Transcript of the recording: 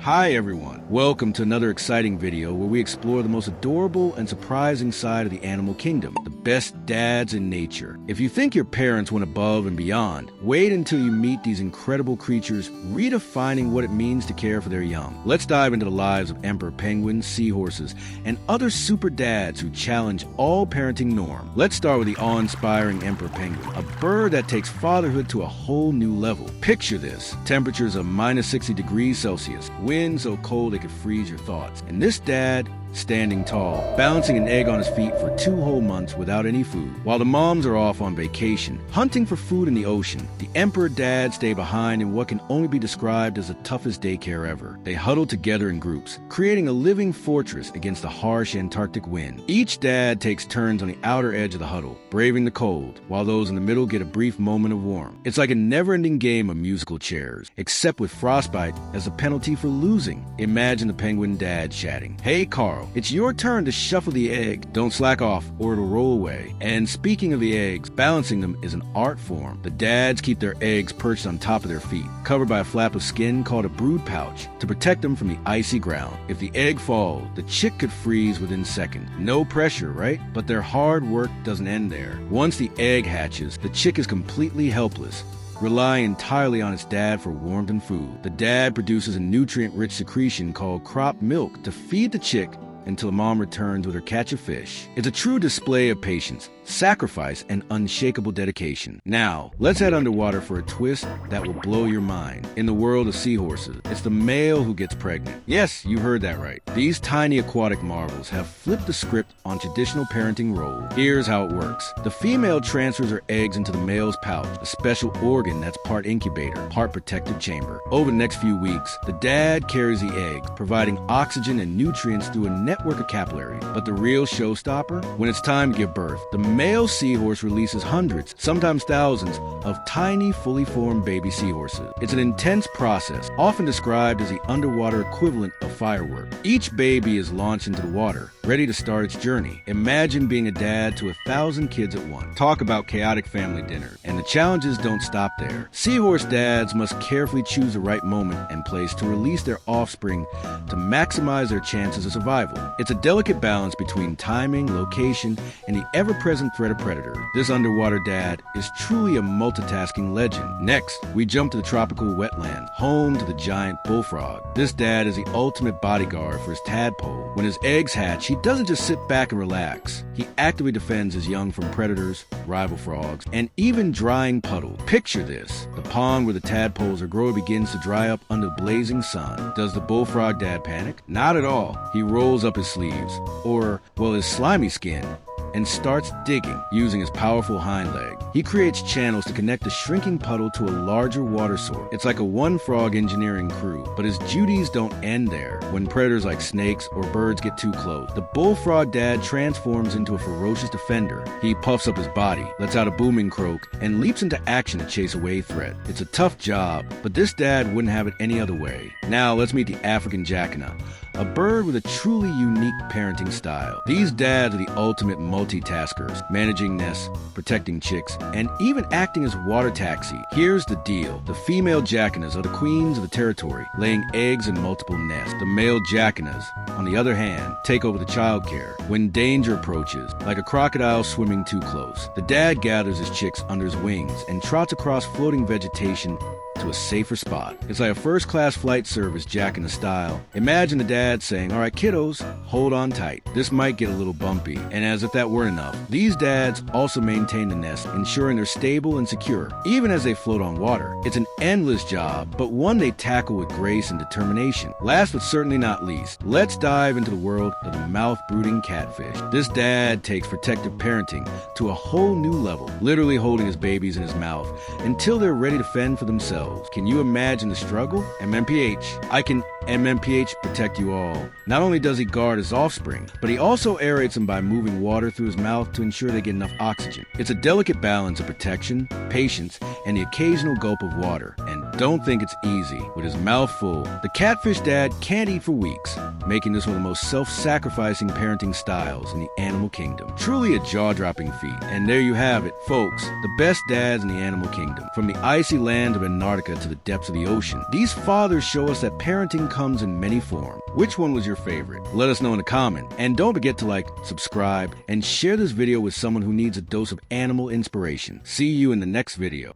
Hi everyone, welcome to another exciting video where we explore the most adorable and surprising side of the animal kingdom, the best dads in nature. If you think your parents went above and beyond, wait until you meet these incredible creatures redefining what it means to care for their young. Let's dive into the lives of emperor penguins, seahorses, and other super dads who challenge all parenting norms. Let's start with the awe-inspiring emperor penguin, a bird that takes fatherhood to a whole new level. Picture this, temperatures of minus 60 degrees Celsius, wind so cold it could freeze your thoughts. And this dad, standing tall, balancing an egg on his feet for 2 whole months without any food. While the moms are off on vacation, hunting for food in the ocean, the emperor dads stay behind in what can only be described as the toughest daycare ever. They huddle together in groups, creating a living fortress against the harsh Antarctic wind. Each dad takes turns on the outer edge of the huddle, braving the cold, while those in the middle get a brief moment of warmth. It's like a never-ending game of musical chairs, except with frostbite as a penalty for losing. Imagine the penguin dad chatting, "Hey Carl, it's your turn to shuffle the egg. Don't slack off or it'll roll away." And speaking of the eggs, balancing them is an art form. The dads keep their eggs perched on top of their feet, covered by a flap of skin called a brood pouch to protect them from the icy ground. If the egg falls, the chick could freeze within seconds. No pressure, right? But their hard work doesn't end there. Once the egg hatches, the chick is completely helpless, relying entirely on its dad for warmth and food. The dad produces a nutrient-rich secretion called crop milk to feed the chick until mom returns with her catch of fish. It's a true display of patience, sacrifice, and unshakable dedication. Now, let's head underwater for a twist that will blow your mind. In the world of seahorses, it's the male who gets pregnant. Yes, you heard that right. These tiny aquatic marvels have flipped the script on traditional parenting roles. Here's how it works. The female transfers her eggs into the male's pouch, a special organ that's part incubator, part protective chamber. Over the next few weeks, the dad carries the eggs, providing oxygen and nutrients through a network of capillaries. But the real showstopper? When it's time to give birth, the male seahorse releases hundreds, sometimes thousands, of tiny, fully formed baby seahorses. It's an intense process, often described as the underwater equivalent of fireworks. Each baby is launched into the water, ready to start its journey. Imagine being a dad to 1,000 kids at once. Talk about chaotic family dinners. And the challenges don't stop there. Seahorse dads must carefully choose the right moment and place to release their offspring to maximize their chances of survival. It's a delicate balance between timing, location, and the ever-present threat of predators. This underwater dad is truly a multitasking legend. Next, we jump to the tropical wetland, home to the giant bullfrog. This dad is the ultimate bodyguard for his tadpole. When his eggs hatch, he doesn't just sit back and relax. He actively defends his young from predators, rival frogs, and even drying puddles. Picture this, the pond where the tadpoles are growing begins to dry up under the blazing sun. Does the bullfrog dad panic? Not at all. He rolls up his sleeves, or, well, his slimy skin, and starts digging using his powerful hind leg. He creates channels to connect the shrinking puddle to a larger water source. It's like a one-frog engineering crew, but his duties don't end there. When predators like snakes or birds get too close, the bullfrog dad transforms into a ferocious defender. He puffs up his body, lets out a booming croak, and leaps into action to chase away threat. It's a tough job, but this dad wouldn't have it any other way. Now let's meet the African jacana, a bird with a truly unique parenting style. These dads are the ultimate multitaskers, managing nests, protecting chicks, and even acting as water taxi. Here's the deal. The female jacanas are the queens of the territory, laying eggs in multiple nests. The male jacanas, on the other hand, take over the childcare. When danger approaches, like a crocodile swimming too close, the dad gathers his chicks under his wings and trots across floating vegetation to a safer spot. It's like a first-class flight service jacana style. Imagine the dad saying, "All right, kiddos, hold on tight. This might get a little bumpy." And as if that weren't enough, these dads also maintain the nest, ensuring they're stable and secure, even as they float on water. It's an endless job, but one they tackle with grace and determination. Last but certainly not least, let's dive into the world of the mouth-brooding catfish. This dad takes protective parenting to a whole new level, literally holding his babies in his mouth until they're ready to fend for themselves. Can you imagine the struggle? I can MMPH protect you all. Not only does he guard his offspring, but he also aerates them by moving water through his mouth to ensure they get enough oxygen. It's a delicate balance of protection, patience, and the occasional gulp of water. And don't think it's easy. With his mouth full, the catfish dad can't eat for weeks, making this one of the most self-sacrificing parenting styles in the animal kingdom. Truly a jaw-dropping feat. And there you have it, folks, the best dads in the animal kingdom. From the icy land of Antarctica to the depths of the ocean, these fathers show us that parenting comes in many forms. Which one was your favorite? Let us know in the comment. And don't forget to like, subscribe, and share this video with someone who needs a dose of animal inspiration. See you in the next video.